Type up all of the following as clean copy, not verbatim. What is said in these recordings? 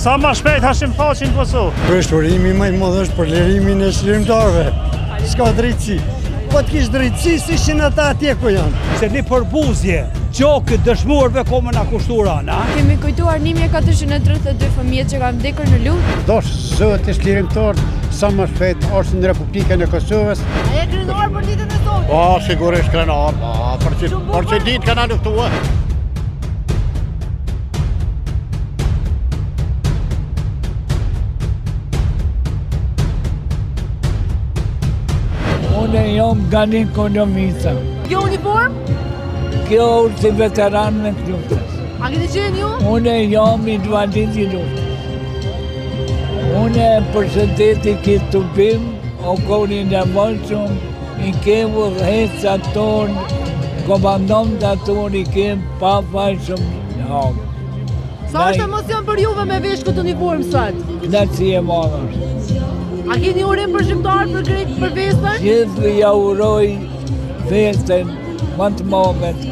Sa më shpejt Hashim Thaçi në Kosovë. Kryeshturimi më i madh është për lirimin e çlirimtarëve. S'ka drejtësi. Po të kish drejtësi, si ishin ata atje ku janë. Se një përbuzje, gjokë dëshmuarve komë na kushtura, na? Kemi kujtuar 1432 fëmijët që kanë vdekur në luftë. Dosh zoti çlirimtar sa më shpejt është në Republikën e Kosovës. A je krenar për ditën e sotme? Po, sigurisht krenar, për që ditë kanë luftuar. Unë jam nga një ekonomista. Kjo uniform? Kjo është si veteran me të luftës. A keni qenë ju? Unë jam invalid i luftës. Unë përshëndeti këtë të bim, o koni në mëllëshum, i kemë dhejtësa tonë, komandant tonë i kemë pa fajshëm në hangë. Sa është emocion për juve me vesh këtë uniform sot? Knatësi e madhë. A keni urim për shqiptarë për krejt për festën? Gjithë ja uroj festën më të moment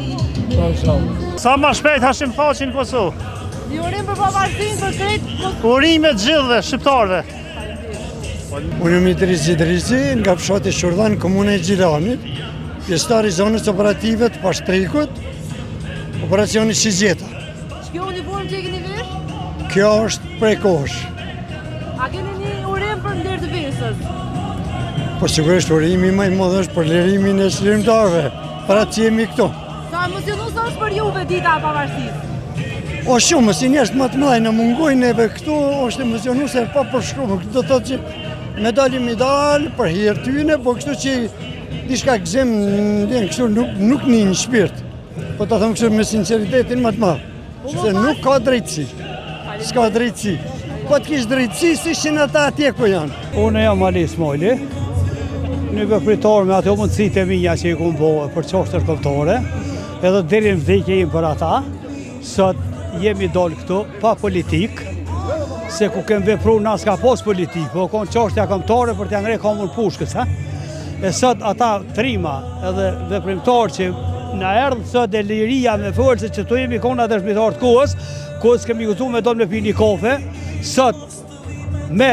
Kosovës. Sa më shpejt Hashim Thaçi në Kosovë. Një urim për pavarësinë për krejt Urime të gjithëve shqiptarëve. Unë jam Idrisi nga fshati Shurdhan, komuna e Gjilanit, pjesëtar i zonës operative të Pashtrikut, operacioni Shigjeta. Kjo uniform që e keni vesh? Kjo është prej kohësh. A keni një urim për ndër të festës? Po sigurisht urimi më i madh është për lirimin e çlirimtarëve. Para që jemi këtu. Sa emocionuese është për juve dita e pavarësisë? O shumë, si njerëz më të mëdhenj në mungojnë neve këtu, është emocionuese pa përshkruar. Do të thotë që me dalim i dal për hir tyne, po kështu që diçka gëzim ndjen kështu nuk një shpirt. Po ta them kështu me sinqeritetin më të madh. Se nuk ka drejtësi. S'ka drejtësi. Po të kish drejtësi, si ishin ata atje ku janë. Unë jam Ali Smojli, një vepritor me ato mundësitë e mia që i kumë bëhe për çështje kombëtare, edhe deri në vdekje im për ata. Sot jemi dol këtu pa politik, se ku kem vepruar na s'ka pas politik, po kon çështja kombëtare për t'ia ngre komën pushkës, ha. E sot ata trima edhe veprimtar që na erdhë sot e liria me forcë që tu jemi kona dëshmitar të kohës, ku s'kemi guxuar me dol me pi një kafe, sot me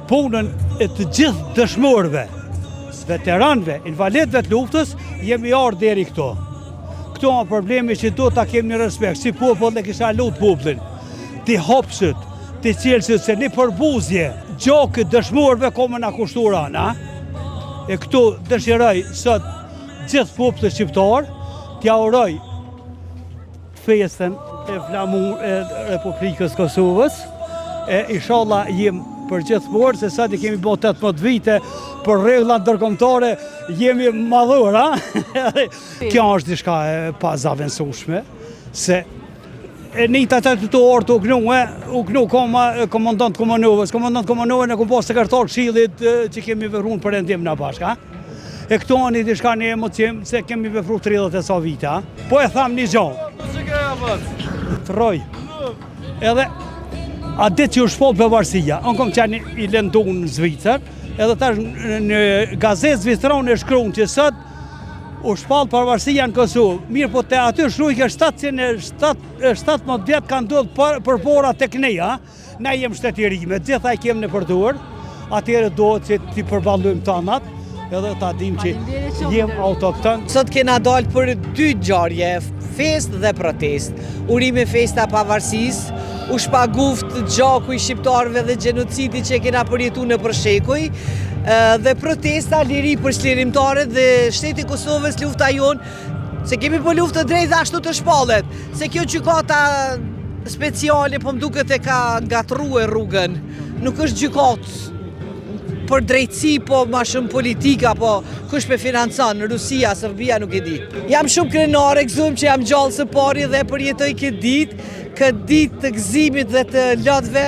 punën e të gjithë dëshmorëve, veteranëve, invalidëve të luftës, jemi ardhur deri këtu. Këtu është problemi që do ta kemi një respekt, si popull dhe kisha lut popullin, ti hopsët, ti cilësit se një përbuzje, gjokë dëshmorëve komë na kushtura, na? E këtu dëshiroj sot gjithë popullin shqiptar, t'ja uroj festën e flamur e Republikës Kosovës, e inshallah jem për gjithmonë, se sa ti kemi bërë 18 vite për rregulla ndërkombëtare, jemi madhur, ha? Kjo është diçka e pazavendësueshme, se e njëta të orë u gnu komandant Komanovës. Komandant Komanovë në ku pas sekretar këshillit që kemi vepruar për rendim në bashkë, ha? E këto një diçka një emocion se kemi vepruar 30 e sa vite, ha? Po e tham një gjë. Troj. Edhe a ditë që u shpol pavarësia, unë kom qenë i lëndu në Zvicër, edhe tash në gazetë zvicrane e shkruan që sot u shpall pavarësia në Kosovë. Mirë, po te aty shkruaj që 17 vjet kanë ndodhur përpora tek ne, ha? Na jem shtetërime, gjithaj kem në përdor, atëherë duhet që ti përballojmë tanat, edhe ta dim që jem autokton. Sot kena dalë për 2 ngjarje, fest dhe protest. Urime festa pavarësisë, u shpaguft gjaku i shqiptarëve dhe gjenocidi që kena përjetu në përshekuj, dhe protesta liri për çlirimtarët dhe shteti Kosovës, lufta jonë, se kemi për luftë të drejtë dhe ashtu të shpallet, se kjo gjykata speciale po m'duket e ka gatruar rrugën, nuk është gjykatë për drejtësi, po ma shumë politika, po kush pe financan, Rusia, Serbia, nuk e di. Jam shumë krenare, gëzum që jam gjallë së pari dhe përjetoj këtë ditë të gëzimit dhe të lotëve,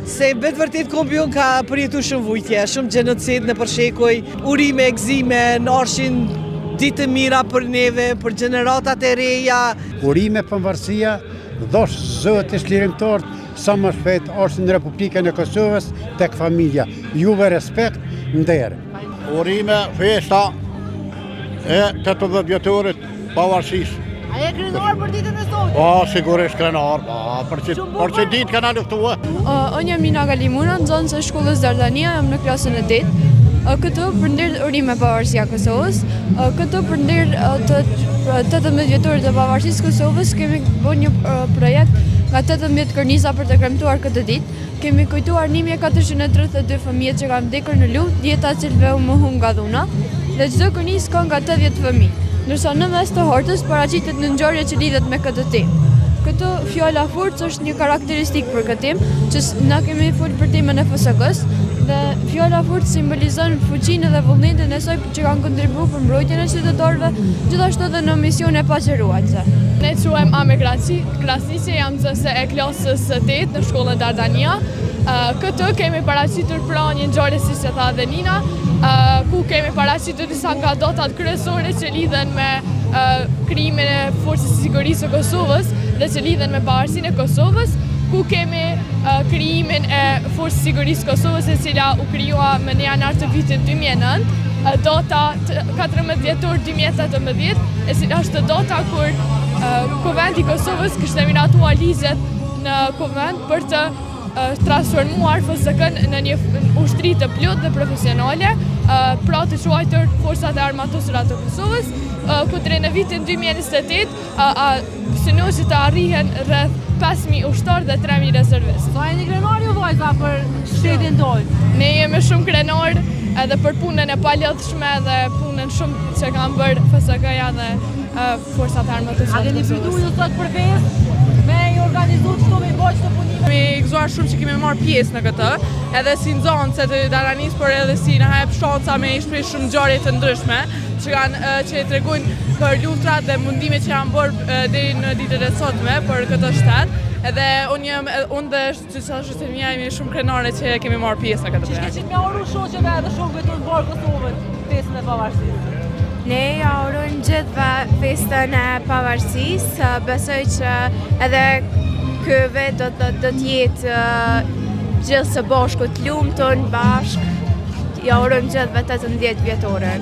se vetë vërtet kombion ka përjetu shumë vujtje, shumë gjenocid në përshekuj, urime, gëzime, në arshin ditë mira për neve, për generatat e reja. Urime pavarësia, dosh zoti çlirimtar sa më shpejt është në Republikën e Kosovës tek familja. Juve respekt, nder. Urime festa e 80 vjetorit pavarësisë. A je krenar për ditën e sotit? Po, sigurisht krenar, për që ditë kanë luftua. Unë jam Mina Galimuna, nxënës e shkollës Dardania, jam në klasën e 8. Këtu përndër urime pavarësia Kosovës. Këtu përndër të 18 vjetorit të pavarësisë Kosovës kemi bërë një projekt nga 18 kërnisa për të kremtuar këtë ditë. Kemi kujtuar 1432 fëmijët që kanë vdekur në luftë, 10 cilëve u mohun nga dhuna, dhe çdo kërnisë ka nga 80 fëmijë. Ndërsa në mes të hortës paraqitet në ngjarje që lidhet me këtë temë. Këtu fjala forcë është një karakteristikë për këtë temë, që na kemi folur për temën e FSK-s, dhe fjala forcë simbolizon fuqinë dhe vullnetin e saj që kanë kontribuar për mbrojtjen e qytetarëve, gjithashtu edhe në misione paqëruese. Ne quhem Ame Krasniqi, jam nxënëse e klasës 8 në shkollën Dardania. Këtu kemi paraqitur pra një ngjarje siç e tha dhe Nina, ku kemi paraqitur disa nga datat kryesore që lidhen me krijimin e Forcës së Sigurisë së Kosovës dhe që lidhen me pavarësinë e Kosovës, ku kemi krijimin e Forcës së Sigurisë së Kosovës, e cila u krijua në janar të vitit 2009, data 14 dhjetor 2018, e cila është data kur Kuvendi i Kosovës kishte miratuar ligjet në Kuvend për të transformuar FSK-n në një ushtri të plotë dhe profesionale, pra të quajtur Forcat e Armatosura të Kosovës, ku deri në vitin 2028 synohet që të arrihen rreth 5.000 ushtarë dhe 3.000 rezervistë. Sa jeni krenar ju vajza për shtetin tonë? Ne jemi shumë krenar edhe për punën e palidhshme dhe punën shumë që kanë bërë FSK-ja dhe Forcat e Armatosura të Kosovës. A keni fitu ju sot për festë me i organizu çdo me bërë çdo punime? Kemi gëzuar shumë që kemi marrë pjesë në këtë, edhe si nxënëse të Daranisë, por edhe si na jep shanca me i shpreh shumë ngjarje të ndryshme që tregojnë për luftrat dhe mundimet që janë bërë deri në ditët e sotme për këtë shtet. Edhe unë dhe shoqëria jemi shumë krenare që kemi marrë pjesë në këtë projekt. Ç'është me oru shoqeve dhe shokëve të bërë Kosovën festën e pavarësisë? Ne ja urojmë gjithëve festën e pavarësisë, besoj që edhe ky vit do të jetë gjithë së bashku të lumtur bashkë. Ja urojmë gjithëve 18 vjetore.